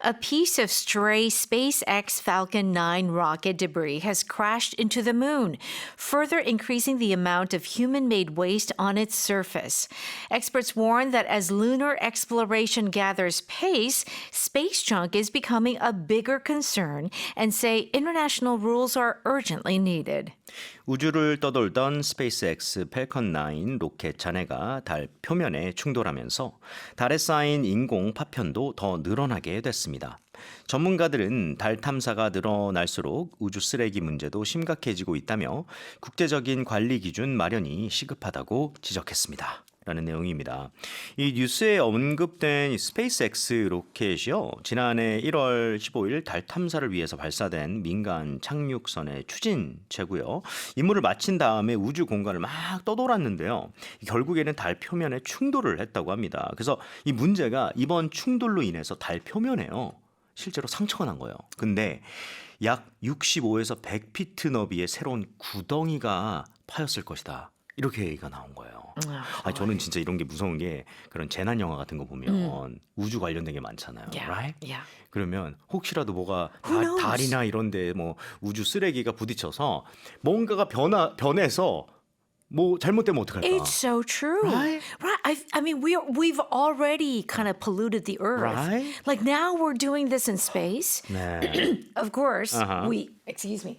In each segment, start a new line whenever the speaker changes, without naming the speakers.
A piece of stray SpaceX Falcon 9 rocket debris has crashed into the moon, further increasing the amount of human made waste on its surface. Experts warn that as lunar exploration gathers pace, space junk is becoming a bigger concern and say international rules are urgently needed.
우주를 떠돌던 스페이스X 펠컨 9 로켓 잔해가 달 표면에 충돌하면서 달에 쌓인 인공 파편도 더 늘어나게 됐습니다. 전문가들은 달 탐사가 늘어날수록 우주 쓰레기 문제도 심각해지고 있다며 국제적인 관리 기준 마련이 시급하다고 지적했습니다. 라는 내용입니다. 이 뉴스에 언급된 이 스페이스X 로켓이요. 지난해 1월 15일 달 탐사를 위해서 발사된 민간 착륙선의 추진체고요. 임무를 마친 다음에 우주 공간을 막 떠돌았는데요. 결국에는 달 표면에 충돌을 했다고 합니다. 그래서 이 문제가 이번 충돌로 인해서 달 표면에요. 실제로 상처가 난 거예요. 근데 약 65에서 100피트 너비의 새로운 구덩이가 파였을 것이다. 이렇게 얘기가 나온 거예요. 아니, 저는 진짜 이런 게 무서운 게 그런 재난 영화 같은 거 보면 우주 관련된 게 많잖아요.
Yeah.
Right?
Yeah.
그러면 혹시라도 뭐가
Who knows?
달이나 이런데 뭐 우주 쓰레기가 부딪혀서 뭔가가 변해서 뭐 잘못되면 어떡할까?
It's so true.
Right?
I mean, we've already kind of polluted the earth.
Right?
Like now we're doing this in space.
네.
Of course,
Uh-huh.
excuse me.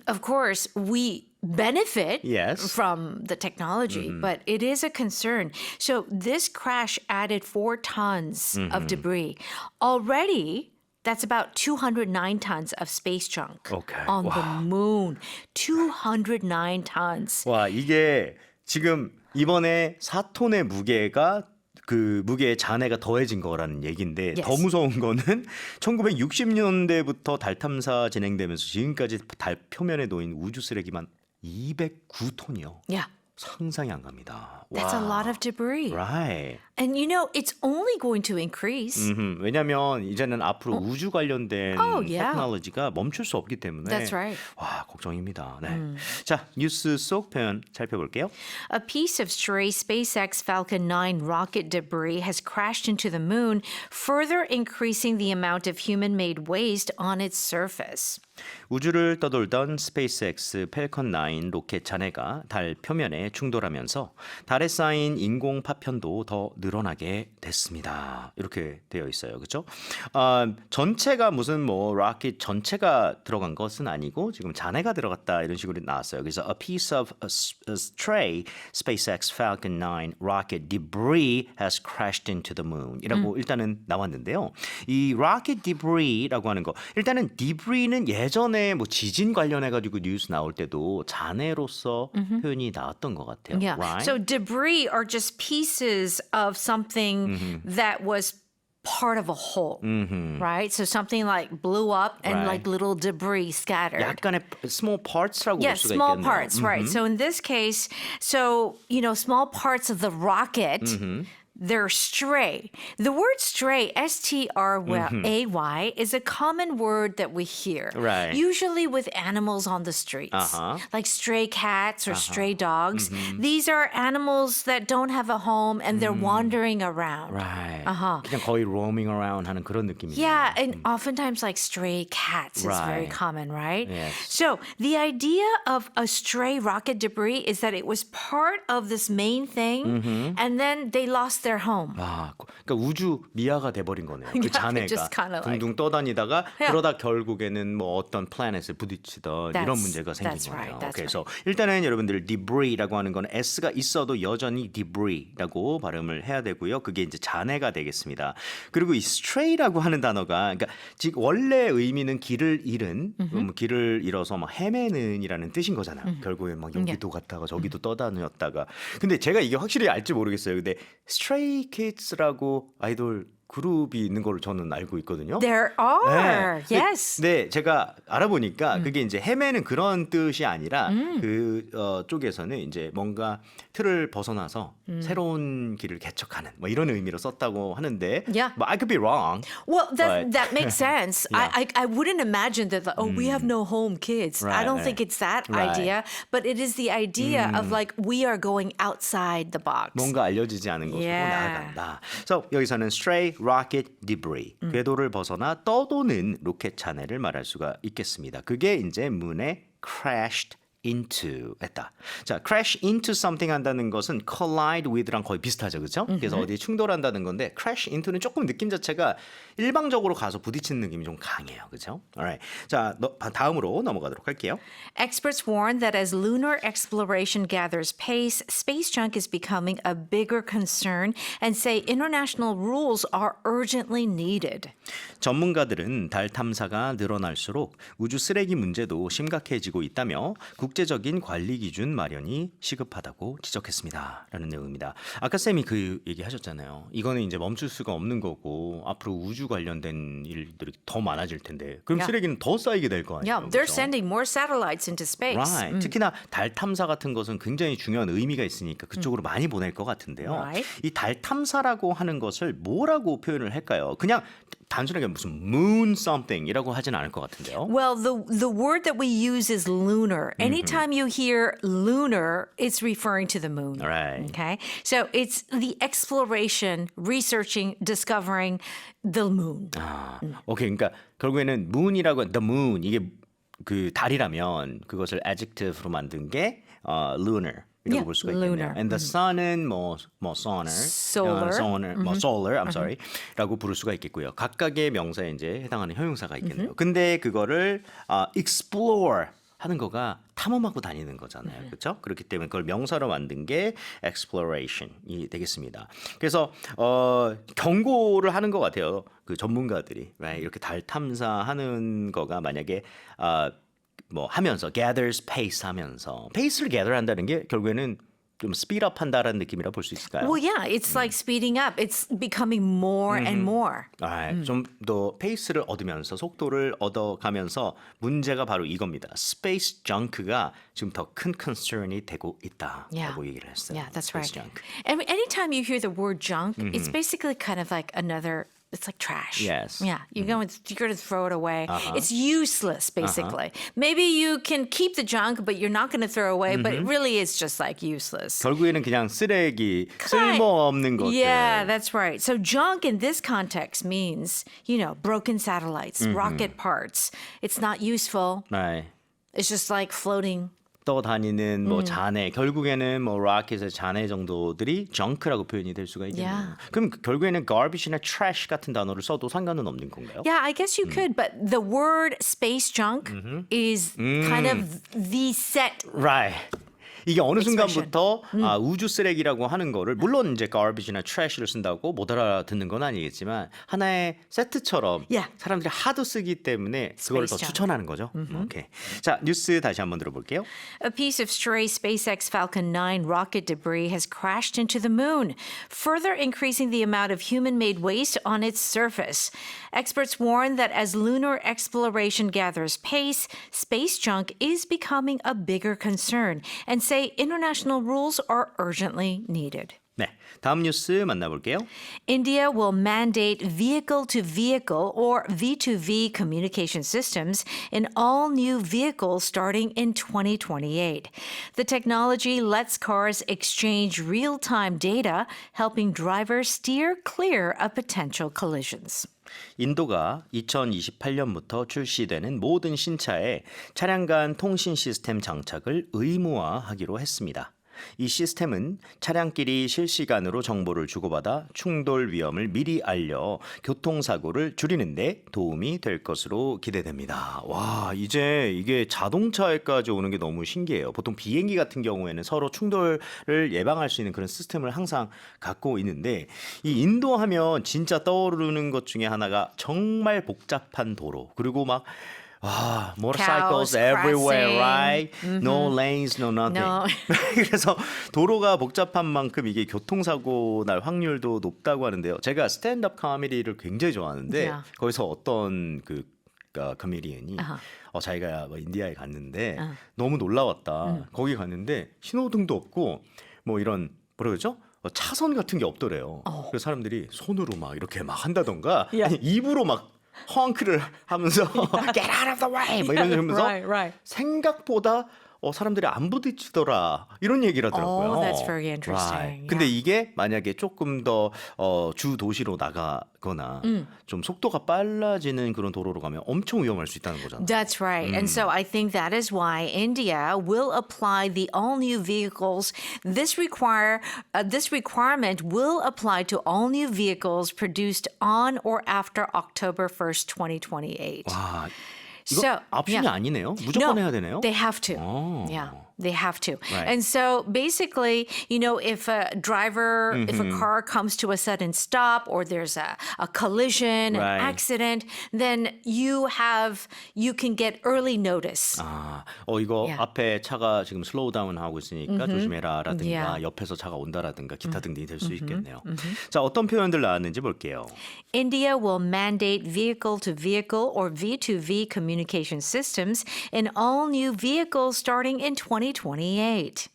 Of course, we benefit
Yes.
from the technology, but it is a concern. So this crash added 4 tons of debris. Already, that's about 209 tons of space junk
Okay.
on
Wow.
the moon. 209 tons.
와, 이게 지금 이번에 4톤의 무게가 그 무게의 잔해가 더해진 거라는 얘기인데
Yes.
더 무서운 거는 1960년대부터 달 탐사 진행되면서 지금까지 달 표면에 놓인 우주 쓰레기만 209톤이요.
Yeah.
상상이 안 갑니다.
That's a lot of debris.
Right.
And you know, it's only going to increase.
왜냐하면 이제는 앞으로 우주 관련된
Oh, yeah.
테크놀로지가 멈출 수 없기 때문에
That's right.
와, 걱정입니다. 네. 자, 뉴스 속 표현 살펴볼게요.
A piece of stray SpaceX Falcon 9 rocket debris has crashed into the moon, further increasing the amount of human-made waste on its surface.
우주를 떠돌던 스페이스X 펠컨 9 로켓 잔해가 달 표면에 충돌하면서 달에 쌓인 인공 파편도 더 늘어나게 됐습니다. 이렇게 되어 있어요. 그렇죠? 전체가 무슨 뭐 로켓 전체가 들어간 것은 아니고 지금 잔해가 들어갔다 이런 식으로 나왔어요. 그래서 a piece of a stray SpaceX Falcon 9 rocket debris has crashed into the moon 이라고 일단은 나왔는데요. 이 rocket debris라고 하는 거 일단은 debris는 예전에 뭐 지진 관련해가지고 뉴스 나올 때도 잔해로서 표현이 나왔던 것 같아요.
Yeah.
Right?
So debris are just pieces of something that was part of a whole, right? So something like blew up and
Right.
like little debris scattered.
약간의 small parts라고 볼
Yes,
수가
small
있겠네요.
parts, right. So in this case, small parts of the rocket, they're stray. The word stray, S-T-R-A-Y, is a common word that we hear.
Right.
Usually with animals on the streets, like stray cats or stray dogs. These are animals that don't have a home and they're wandering around.
Right. 그냥 거의 roaming around 하는 그런 느낌이에요.
Yeah, and oftentimes like stray cats is very
Right.
common, right?
Yes.
So the idea of a stray rocket debris is that it was part of this main thing, and then they lost their home.
아, 그러니까 우주 미아가 돼버린 거네요. 그
Yeah,
잔해가
just kinda like-
둥둥 떠다니다가
Yeah.
그러다 결국에는 뭐 어떤 플래닛에 부딪히던 이런 문제가 생긴
that's
거예요.
right, that's
그래서 일단은 여러분들 debris라고 하는 건 s가 있어도 여전히 debris라고 발음을 해야 되고요. 그게 이제 잔해가 되겠습니다. 그리고 이 stray라고 하는 단어가 그러니까 지금 원래 의미는 길을 잃은, 길을 잃어서 막 헤매는이라는 뜻인 거잖아요. 결국에 막 여기도 갔다가 저기도 떠다녔다가. 근데 제가 이게 확실히 알지 모르겠어요. 근데 Stray Kids라고 아이돌 그룹이 있는 걸 저는 알고 있거든요.
There are,
네.
yes.
네, 제가 알아보니까 그게 이제 헤매는 그런 뜻이 아니라 그 쪽에서는 이제 뭔가 틀을 벗어나서 새로운 길을 개척하는 뭐 이런 의미로 썼다고 하는데,
Yeah.
but I could be wrong.
Well,
But-
that makes sense.
Yeah.
I wouldn't imagine that. We have no home, kids. I
Right,
don't think
right.
it's that
Right.
idea, but it is the idea of like we are going outside the box.
뭔가 알려지지 않은 곳으로
Yeah.
나아간다. So 여기서는 stray rocket debris. 궤도를 벗어나 떠도는 로켓 잔해를 말할 수가 있겠습니다. 그게 이제 문에 crashed into 했다. 자, crash into something 한다는 것은 collide with랑 거의 비슷하죠, 그렇죠? 그래서 어디에 충돌한다는 건데 crash into는 조금 느낌 자체가 일방적으로 가서 부딪히는 느낌이 좀 강해요, 그렇죠? Alright. 자, 다음으로 넘어가도록 할게요.
Experts warn that as lunar exploration gathers pace, space junk is becoming a bigger concern and say international rules are urgently needed.
전문가들은 달 탐사가 늘어날수록 우주 쓰레기 문제도 심각해지고 있다며 국제적인 관리 기준 마련이 시급하다고 지적했습니다. 라는 내용입니다. 아까 쌤이 그 얘기 하셨잖아요. 이거는 이제 멈출 수가 없는 거고 앞으로 우주 관련된 일들이 더 많아질 텐데 그럼
Yeah.
쓰레기는 더 쌓이게 될 거 아니에요.
Yeah, they're
그렇죠?
sending more satellites into space.
Right. 특히나 달 탐사 같은 것은 굉장히 중요한 의미가 있으니까 그쪽으로 많이 보낼 것 같은데요.
Right.
이 달 탐사라고 하는 것을 뭐라고 표현을 할까요? 그냥 단순하게 무슨 moon something이라고 하진 않을 것 같은데요.
Well, the word that we use is lunar. Anytime you hear lunar, it's referring to the moon.
Right.
Okay? So it's the exploration, researching, discovering the moon.
아, 오케이. 그러니까 결국에는 moon이라고 the moon 이게 그 달이라면 그것을 adjective로 만든 게 lunar. 이라고
Yeah,
볼 수가 있겠네요.
lunar.
And the sun은 뭐 solar,
Solar.
solar, I'm sorry, 라고 부를 수가 있겠고요. 각각의 명사에 이제 해당하는 형용사가 있겠네요. 근데 그거를 explore 하는 거가 탐험하고 다니는 거잖아요. 그렇죠? 그렇기 때문에 그걸 명사로 만든 게 exploration이 되겠습니다. 그래서 경고를 하는 것 같아요. 그 전문가들이 right? 이렇게 달 탐사하는 거가 만약에 뭐 하면서 gathers pace 하면서 pace를 gather 한다는 게 결국에는 좀 speed up 한다라는 느낌이라 볼 수 있을까요?
Well, yeah, it's like speeding up. It's becoming more and more.
좀 더 페이스를 얻으면서 속도를 얻어가면서 문제가 바로 이겁니다. 스페이스 정크가 지금 더 큰 concern이 되고 있다라고 얘기를 했어요.
Yeah, that's right.
Space junk.
And anytime you hear the word junk, it's basically kind of like another. It's like trash.
Yes.
Yeah. You're going to throw it away. It's useless, basically. Maybe you can keep the junk, but you're not going to throw away. But it really is just like useless.
결국에는 그냥 쓰레기, 쓸모없는 것들.
Yeah, that's right. So junk in this context means, broken satellites, rocket parts. It's not useful.
네.
It's just like floating.
떠다니는 뭐 잔해, 결국에는 뭐 로켓의 잔해 정도들이 junk라고 표현이 될 수가 있겠네요.
Yeah.
그럼 결국에는 garbage나 trash 같은 단어를 써도 상관은 없는 건가요?
Yeah, I guess you could, but the word space junk is kind of the set.
Right. 이게 어느
Expression.
순간부터 우주 쓰레기라고 하는 거를 물론 이제 garbage나 trash를 쓴다고 못 알아듣는 건 아니겠지만 하나의 세트처럼
Yeah.
사람들이 하도 쓰기 때문에 그걸 더
Space junk.
추천하는 거죠. 오케이. 자, 뉴스 다시 한번 들어볼게요.
A piece of stray SpaceX Falcon 9 rocket debris has crashed into the moon, further increasing the amount of human-made waste on its surface. Experts warn that as lunar exploration gathers pace, space junk is becoming a bigger concern and say international rules are urgently needed.
네, 다음 뉴스 만나볼게요.
India will mandate vehicle-to-vehicle or V2V communication systems in all new vehicles starting in 2028. The technology lets cars exchange real-time data, helping drivers steer clear of potential collisions.
인도가 2028년부터 출시되는 모든 신차에 차량 간 통신 시스템 장착을 의무화하기로 했습니다. 이 시스템은 차량끼리 실시간으로 정보를 주고받아 충돌 위험을 미리 알려 교통사고를 줄이는 데 도움이 될 것으로 기대됩니다. 와, 이제 이게 자동차에까지 오는 게 너무 신기해요. 보통 비행기 같은 경우에는 서로 충돌을 예방할 수 있는 그런 시스템을 항상 갖고 있는데 이 인도 하면 진짜 떠오르는 것 중에 하나가 정말 복잡한 도로 그리고 막 motorcycles
Cows
everywhere,
crossing.
right? No lanes, no nothing.
No.
그래서 도로가 복잡한 만큼 이게 교통사고 날 확률도 높다고 하는데요. 제가 스탠드업 코미디를 굉장히 좋아하는데
Yeah.
거기서 어떤 그 코미디언이 자기가 뭐 인디아에 갔는데 너무 놀라웠다. 거기 갔는데 신호등도 없고 뭐 이런 뭐라 그러죠? 차선 같은 게 없더래요. 그래서 사람들이 손으로 막 이렇게 막 한다던가 아니 입으로 막 헝크를 하면서 Get out of the way! 뭐 이런 식으로 하면서
Right.
생각보다 사람들이 안 부딪히더라 이런 얘기를 하더라고요.
Oh, that's very interesting.
Right. 근데 이게 만약에 조금 더 주 도시로 나가거나 좀 속도가 빨라지는 그런 도로로 가면 엄청 위험할 수 있다는 거잖아요.
That's right. And so I think that is why India will apply the all new vehicles. This requirement will apply to all new vehicles produced on or after October 1st, 2028.
와, 이거
So,
옵션이
yeah.
아니네요. 무조건
No,
해야 되네요.
they have to.
Oh.
Yeah, they have to.
Right.
And so basically, if a driver, if a car comes to a sudden stop or there's a collision,
Right.
an accident, then you can get early notice.
이거
Yeah.
앞에 차가 지금 슬로우 다운 하고 있으니까 조심해라라든가
Yeah.
옆에서 차가 온다라든가 기타 등등이 될 수 있겠네요. 자, 어떤 표현들 나왔는지 볼게요.
India will mandate vehicle-to-vehicle or V2V communication systems in all new vehicles starting in 2028.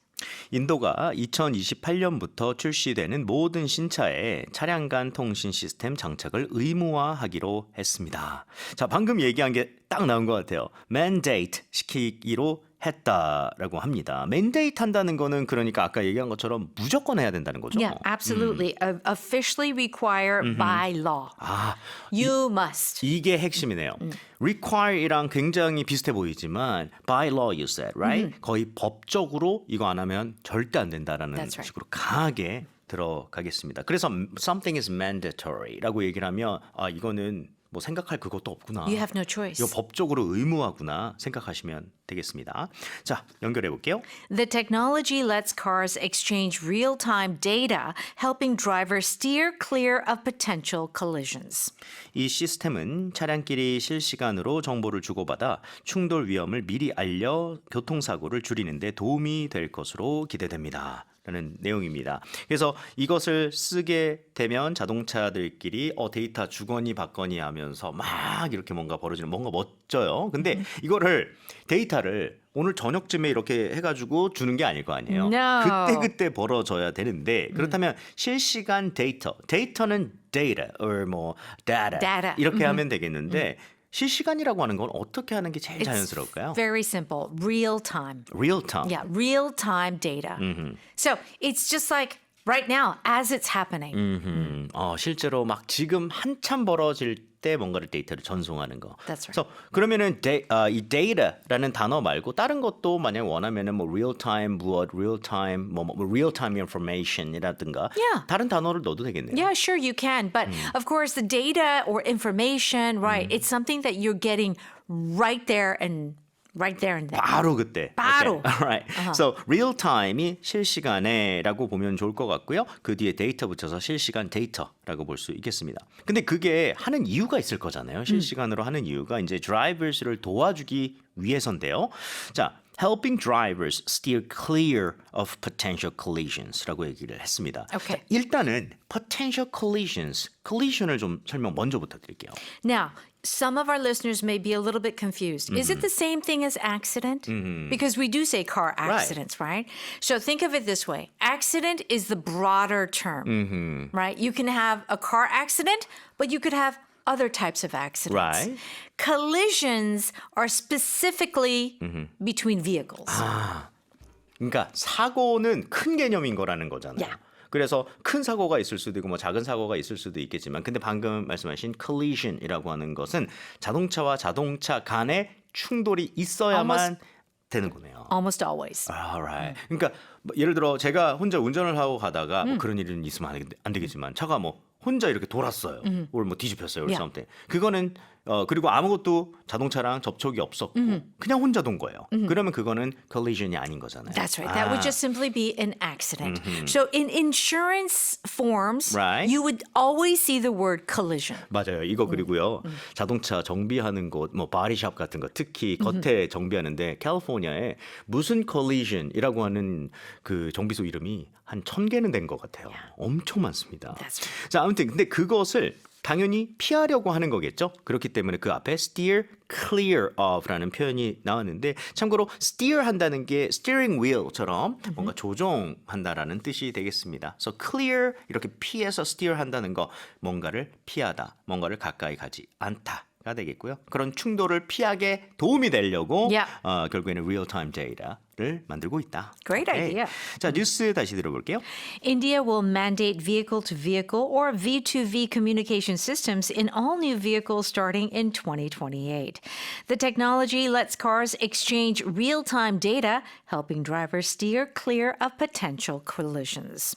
인도가 2028년부터 출시되는 모든 신차에 차량 간 통신 시스템 장착을 의무화하기로 했습니다. 자, 방금 얘기한 게 딱 나온 것 같아요. mandate 시키기로 했다라고 합니다. mandate 한다는 거는 그러니까 아까 얘기한 것처럼 무조건 해야 된다는 거죠.
Yeah, absolutely. Officially require by law. You must.
이게 핵심이네요. require이랑 굉장히 비슷해 보이지만 by law you said, right? 거의 법적으로 이거 안 하면 절대 안 된다라는
That's right.
식으로 강하게 들어가겠습니다. 그래서 something is mandatory라고 얘기를 하면 이거는 뭐 생각할 그것도 없구나.
You have no choice.
이거 법적으로 의무화구나 생각하시면 되겠습니다. 자, 연결해 볼게요.
The technology lets cars exchange real-time data, helping drivers steer clear of potential collisions.
이 시스템은 차량끼리 실시간으로 정보를 주고받아 충돌 위험을 미리 알려 교통사고를 줄이는 데 도움이 될 것으로 기대됩니다. 라는 내용입니다. 그래서 이것을 쓰게 되면 자동차들끼리 데이터 주거니 받거니 하면서 막 이렇게 뭔가 벌어지는 뭔가 멋져요. 근데 이거를 데이터를 오늘 저녁쯤에 이렇게 해가지고 주는 게 아닐 거 아니에요.
No.
그때 벌어져야 되는데 그렇다면 실시간 데이터는 data or 뭐 data,
Data.
이렇게 하면 되겠는데 실시간이라고 하는 건 어떻게 하는 게 제일 자연스러울까요?
Very simple. Real time.
Real time.
Yeah, real time data. So it's just like right now, as it's happening.
실제로 막 지금 한참 벌어질 때 뭔가를 데이터를 전송하는 거.
That's right.
그래서 그러면은 이 data라는 단어 말고 다른 것도 만약 원하면은 뭐 real time 무엇, real time 뭐 real time information이라든가
Yeah.
다른 단어를 넣어도 되겠네요.
Yeah, sure you can. But of course, the data or information, right, it's something that you're getting right there and then.
바로 그때.
바로.
Okay. Alright. So real time이 실시간에라고 보면 좋을 것 같고요. 그 뒤에 데이터 붙여서 실시간 데이터라고 볼 수 있겠습니다. 근데 그게 하는 이유가 있을 거잖아요. 실시간으로 하는 이유가 이제 drivers를 도와주기 위해서인데요. 자, helping drivers steer clear of potential collisions라고 얘기를 했습니다.
Okay.
자, 일단은 potential collision을 좀 설명 먼저 부탁드릴게요.
Now, some of our listeners may be a little bit confused. Is it the same thing as accident? Because we do say car accidents, right? So think of it this way. Accident is the broader term, right? You can have a car accident, but you could have other types of accidents.
Right.
Collisions are specifically between vehicles.
그러니까 사고는 큰 개념인 거라는 거잖아요.
Yeah.
그래서 큰 사고가 있을 수도 있고 뭐 작은 사고가 있을 수도 있겠지만 근데 방금 말씀하신 collision이라고 하는 것은 자동차와 자동차 간의 충돌이 있어야만 되는 거네요.
Almost always.
Alright. 그러니까 뭐 예를 들어 제가 혼자 운전을 하고 가다가 뭐 그런 일은 있으면 안 되겠지만 차가 뭐 혼자 이렇게 돌았어요. or 뭐 뒤집혔어요. or
Yeah.
something. 그거는 그리고 아무것도 자동차랑 접촉이 없었고 그냥 혼자 돈 거예요. 그러면 그거는 collision이 아닌 거잖아요.
That's right. That would just simply be an accident. So in insurance forms,
Right.
you would always see the word collision.
맞아요. 이거 그리고요. 자동차 정비하는 곳, 뭐 바디샵 같은 거 특히 겉에 정비하는데 캘리포니아에 무슨 collision이라고 하는 그 정비소 이름이 한 1,000개는 된 것 같아요. 엄청 많습니다.
That's right.
자, 아무튼 근데 그것을 당연히 피하려고 하는 거겠죠. 그렇기 때문에 그 앞에 steer clear of라는 표현이 나왔는데 참고로 steer 한다는 게 steering wheel처럼 뭔가 조종한다라는 뜻이 되겠습니다. So clear 이렇게 피해서 steer 한다는 거 뭔가를 피하다, 뭔가를 가까이 가지 않다. 되겠고요. 그런 충돌을 피하게 도움이 되려고
Yeah.
결국에는 real-time data를 만들고 있다.
Great
오케이.
idea.
자, 뉴스 다시 들어볼게요.
India will mandate vehicle-to-vehicle or V2V communication systems in all new vehicles starting in 2028. The technology lets cars exchange real-time data, helping drivers steer clear of potential collisions.